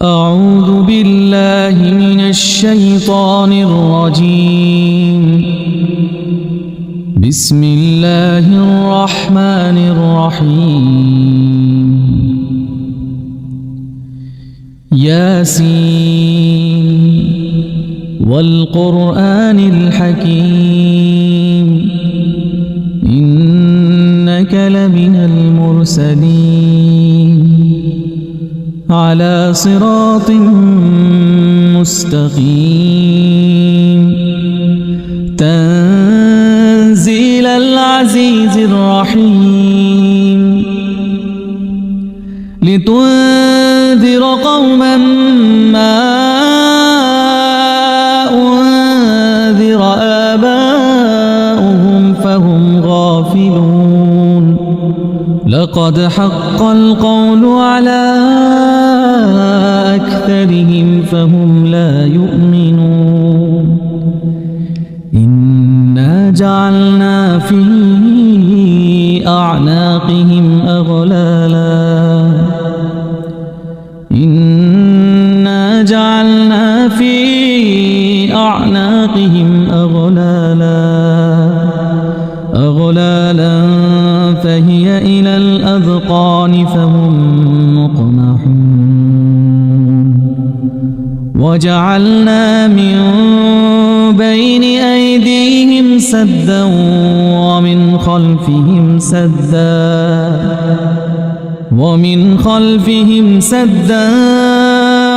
أعوذ بالله من الشيطان الرجيم. بسم الله الرحمن الرحيم. ياسين والقرآن الحكيم إنك لمن المرسلين على صراط مستقيم تنزيل العزيز الرحيم لتنذر قوما ما أنذر آباؤهم فهم غافلون لقد حق القول على أكثرهم فهم لا يؤمنون إنا جعلنا في أعناقهم أغلالا إنا جعلنا في أعناقهم أغلالا فهي إلى الأذقان فهم مقمحون وجعلنا من بين أيديهم سدا ومن خلفهم سدا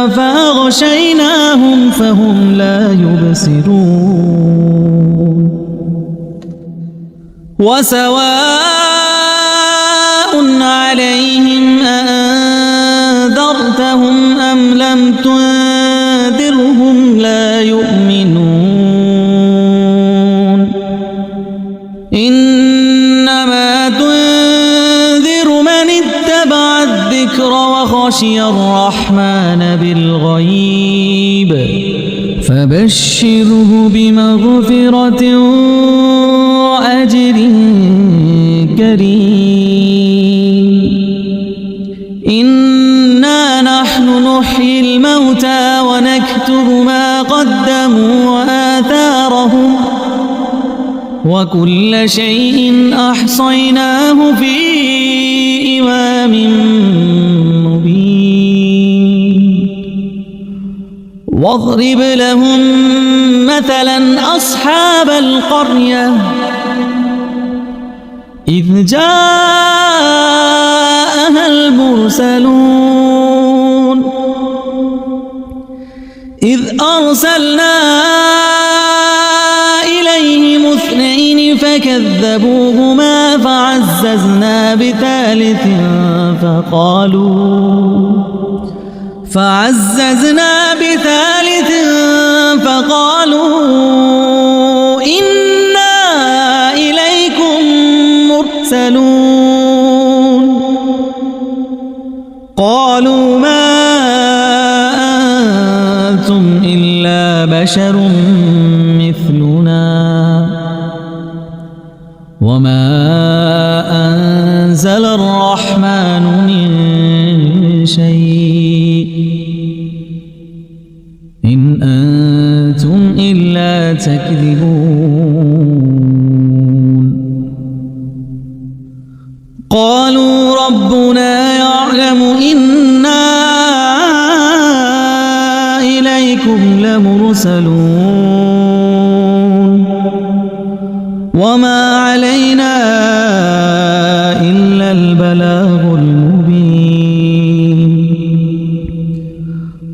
فأغشيناهم فهم لا يبصرون وسواء عليهم أنذرتهم أم لم تنذرهم لا يؤمنون إنما تنذر من اتبع الذكر وخشي الرحمن بالغيب فبشره بمغفرة وأجر كريم إنا نحن نحيي الموتى ونكتب ما قدموا وآثارهم وكل شيء أحصيناه في إمام مبين واضرب لهم مثلا أصحاب القرية إذ جاءها المرسلون إذ أرسلنا إليهم اثنين فكذبوهما فعززنا بثالث فقالوا إنا إليكم مرسلون قالوا ما أنتم إلا بشر مثلنا وما أنزل الرحمن من شيء إن أنتم إلا تكذبون قالوا ربنا يعلم إنا إليكم لمرسلون وما علينا إلا البلاغ المبين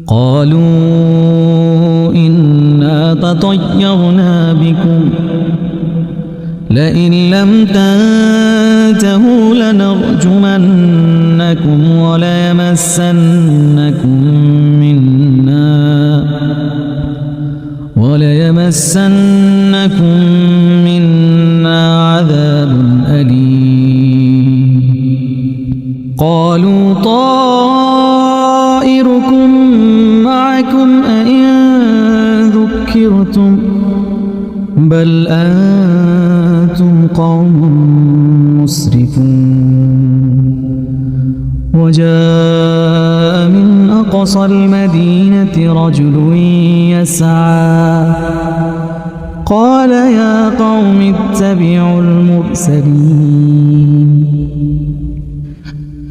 قالوا إنا تطيرنا بكم لئن لم تنتهوا لنرجمنكم وليمسنكم منا عذاب أليم قالوا طائركم معكم أئن ذكرتم بل أنتم قوم مسرفون وجاء من أقصى أقصى المدينة رجل يسعى قال يا قوم اتبعوا المرسلين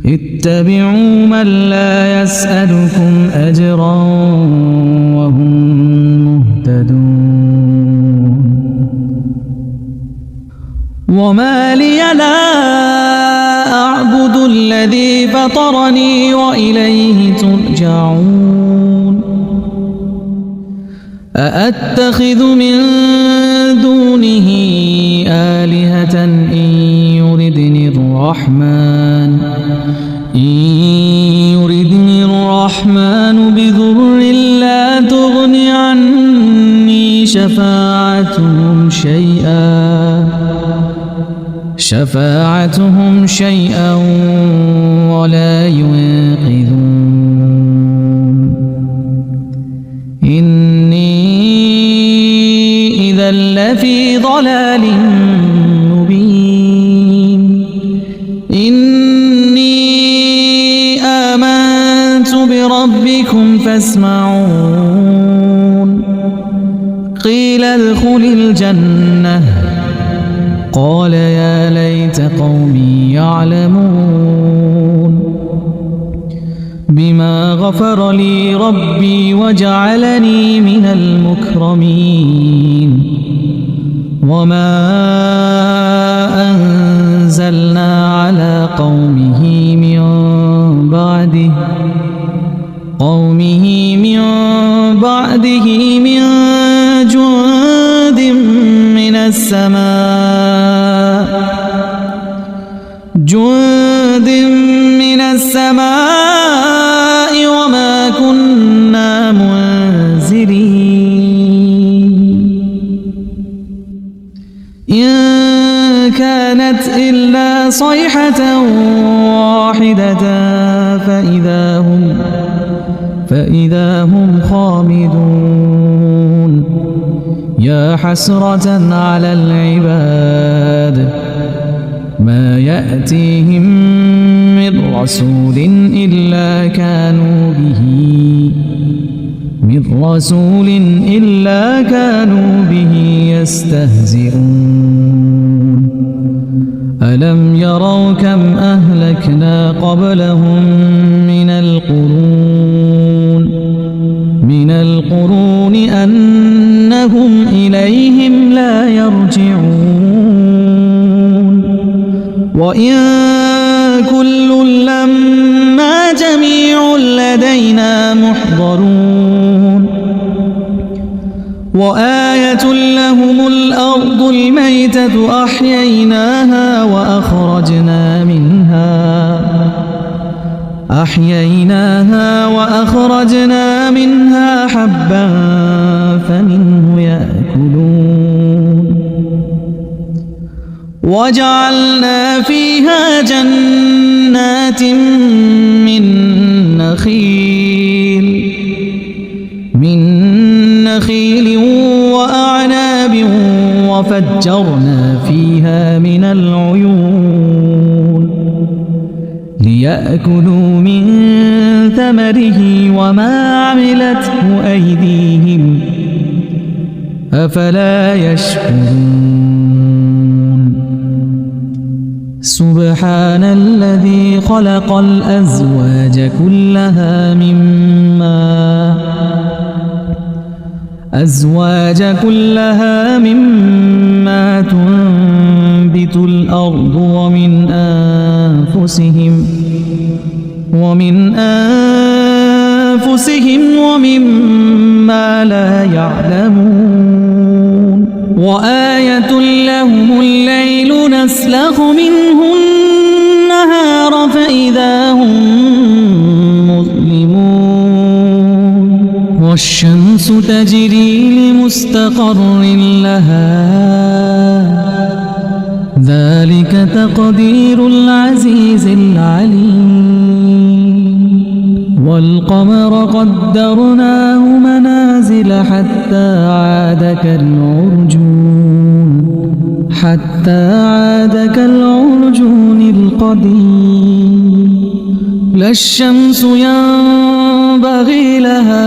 اتبعوا من لا يسألكم أجرا وهم مهتدون وما لي لا أعبد الذي فطرني وإليه ترجعون أأتخذ من دونه آلهة إن يردني الرحمن بضر لا تغن عني شفاعتهم شيئا ولا ينقذون إني إذا لفي ضلال مبين إني آمنت بربكم فاسمعون قيل ادخل الجنة قال يا ليت قومي يعلمون بما غفر لي ربي وجعلني من المكرمين وما أنزلنا على قومه من بعده من جند من السماء وما كنا منزلين إن كانت إلا صيحة واحدة فإذا هم خامدون يا حسرة على العباد ما يأتيهم من رسول إلا كانوا به يستهزئون ألم يروا كم أهلكنا قبلهم من القرون أنهم إليهم لا يرجعون وإن كل لما جميع لدينا محضرون وآية لهم الأرض الميتة أحييناها وأخرجنا منها حبا فمنه يأكلون وجعلنا فيها جنات من نخيل وأعناب وفجرنا فيها من العيون ليأكلوا من ثمره وما عملته أيديهم أفلا يشكرون سبحان الذي خلق الأزواج كلها مما تنبت الأرض ومن أنفسهم ومما لا يعلمون وآية لهم الليل نسلخ منه النهار فإذا هم مظلمون والشمس تجري لمستقر لها ذلك تقدير العزيز العليم والقمر قدرناه منازل حتى عاد كالعرجون القديم لا الشمس ينبغي ينبغي لها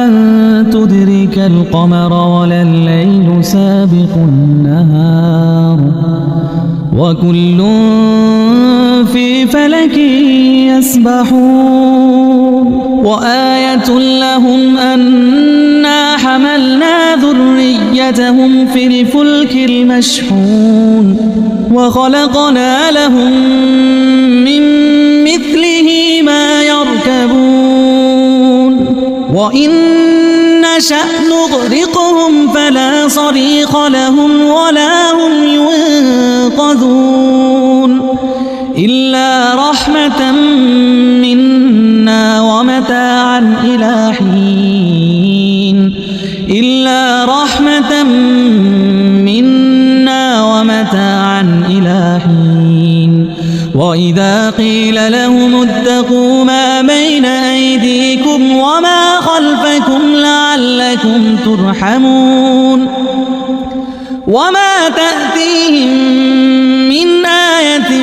أن تدرك القمر ولا الليل سابق النهار وكل في فلك يسبحون وآية لهم أنا حملنا ذريتهم في الفلك المشحون وخلقنا لهم من مثله ما يركبون وإن نشأ نغرقهم فلا صريخ لهم ولا هم ينقذون إلا رحمة منا ومتاعا إلى حين إلا رحمة منا ومتاعا إلى حين وإذا قيل لهم اتقوا ما بين أيديكم وما خلفكم لعلكم ترحمون وما تأتيهم من آية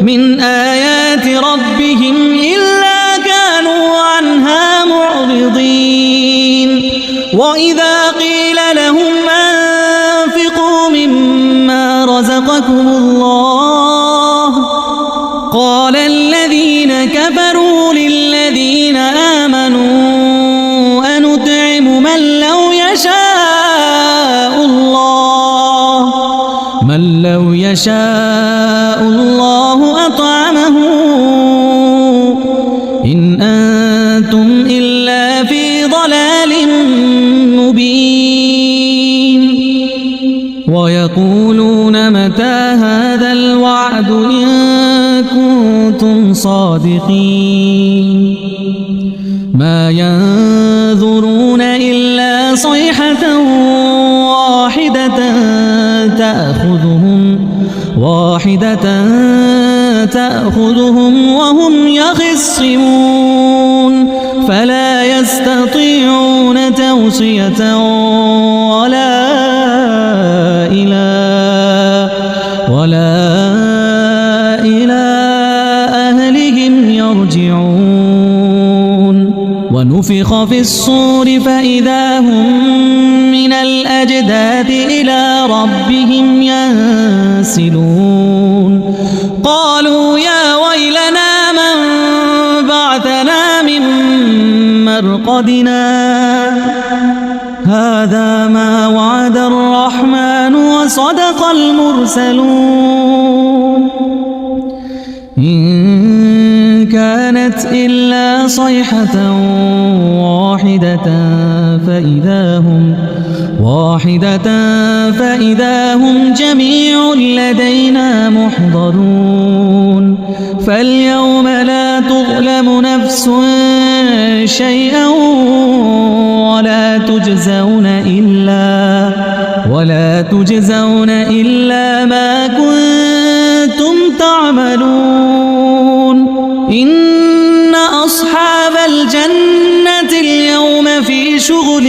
من آيات ربهم إلا كانوا عنها معرضين وإذا قيل لهم أنفقوا مما رزقكم الله قال الذين كفروا للذين آمنوا أنطعم من لو يشاء الله أطعمه إن أنتم إلا في ضلال مبين ويقولون متى هذا الوعد إن كنتم صادقين ما ينظرون إلا صيحة واحدة تأخذهم وهم يخصمون فلا يستطيعون توصية ولا إلى أهلهم يرجعون ونفخ في الصور فإذا هم من الأجداث إلى ربهم ينسلون قالوا يا ويلنا من بعثنا من مرقدنا هذا ما وعد الرحمن وصدق المرسلون إن كانت إلا صيحة فإذا هم جميع لدينا محضرون فاليوم لا تظلم نفس شيئا ولا تجزون إلا ما كنتم تعملون إن أصحاب الجنة اليوم في شغل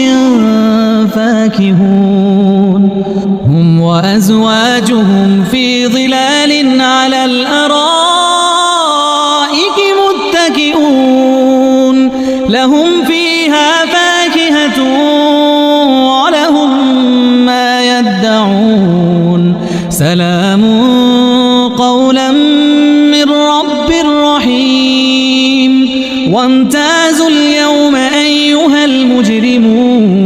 فاكهون هم وأزواجهم في ظلال على الأرائك متكئون لهم فيها فاكهة ولهم ما يدعون سلام قولا من رب رحيم وامتازوا اليوم أيها المجرمون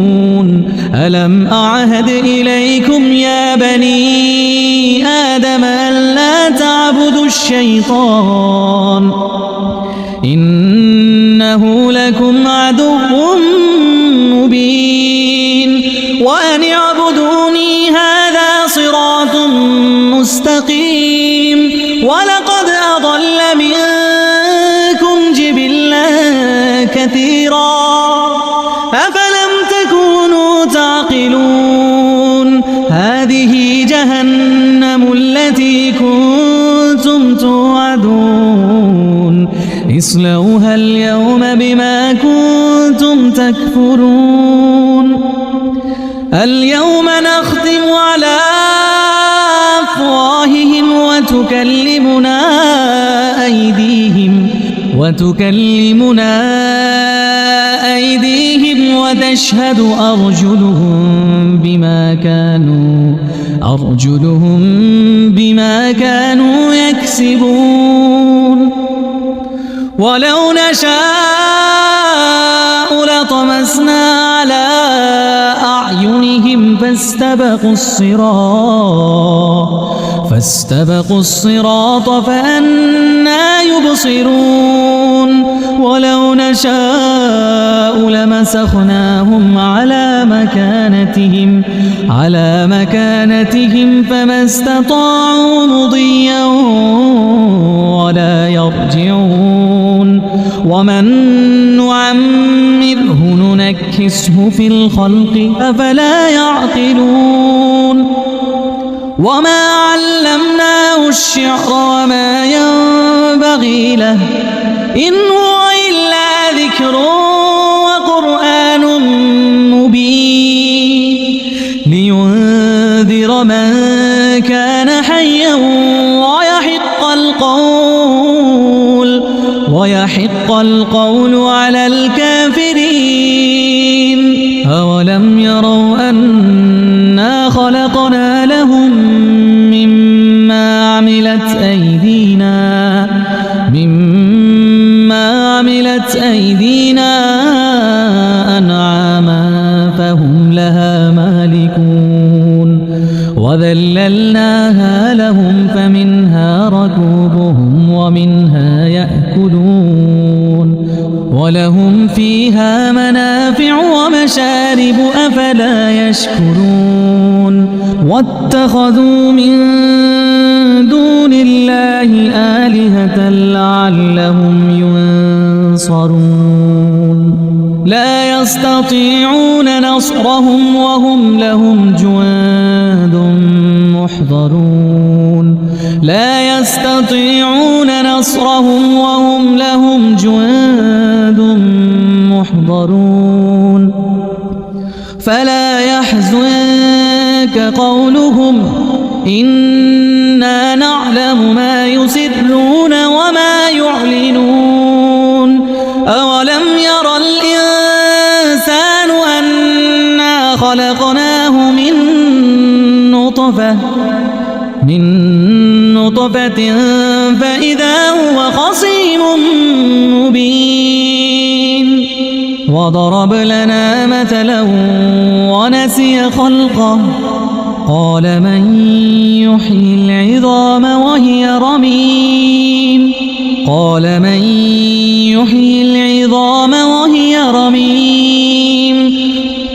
ألم أعهد إليكم يا بني آدم ألا تعبدوا الشيطان إنه لكم عدو مبين وأن اعبدوني هذا صراط مستقيم ولقد أضل منكم جبلا كثيرا أفلم تكونوا تعقلون هذه جهنم التي كنتم توعدون اصلوها اليوم بما كنتم تكفرون اليوم نختم على أفواههم وتكلمنا أيديهم وتشهد أرجلهم بما كانوا يكسبون ولو نشاء لطمسنا على أعينهم فاستبقوا الصراط فأنى يبصرون ولو نشاء لمسخناهم على مكانتهم فما استطاعوا مضيا ولا يرجعون ومن نعمره ننكسه في الخلق أفلا يعقلون وما علمناه الشعر وما ينبغي له إن هو إلا ذكر وقرآن مبين لينذر من كان حيا ويحق القول على الكافرين أولم يروا أنا خلقنا لهم مما عملت أيدينا أنعاما فهم لها مالكون وذللناها لهم فمنها ركوبهم ومنها يأكلون ولهم فيها منافع ومشارب أفلا يشكرون واتخذوا من دون الله آلهة لعلهم ينصرون لا يستطيعون نصرهم وهم لهم جند محضرون فلا يحزنك قولهم إنا نعلم ما يسرون وما يعلنون أولم ير الإنسان أنا خلقناه من نطفة فإذا هو خصيم مبين وضرب لنا مثلا ونسي خلقه قال من يحيي العظام وهي رميم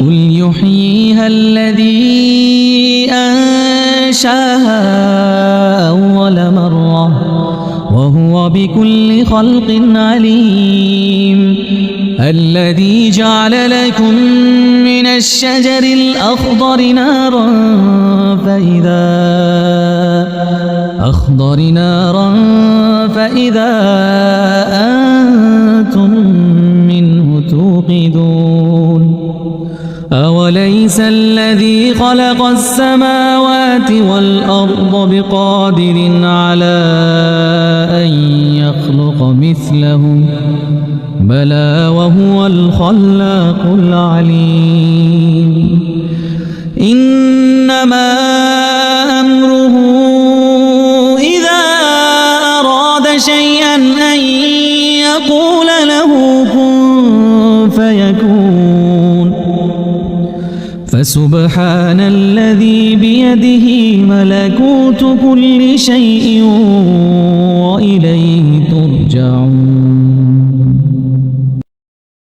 قل يحييها الذي أنشاها أول مرة وهو بكل خلق عليم الذي جعل لكم من الشجر الأخضر نارا فإذا أنتم منه توقدون أوليس الذي خلق السماوات والأرض بقادر على أن يخلق مثلهم بلى وهو الخلاق العليم إنما أمره إذا أراد شيئا أن يقول له كن فيكون فسبحان الذي بيده ملكوت كل شيء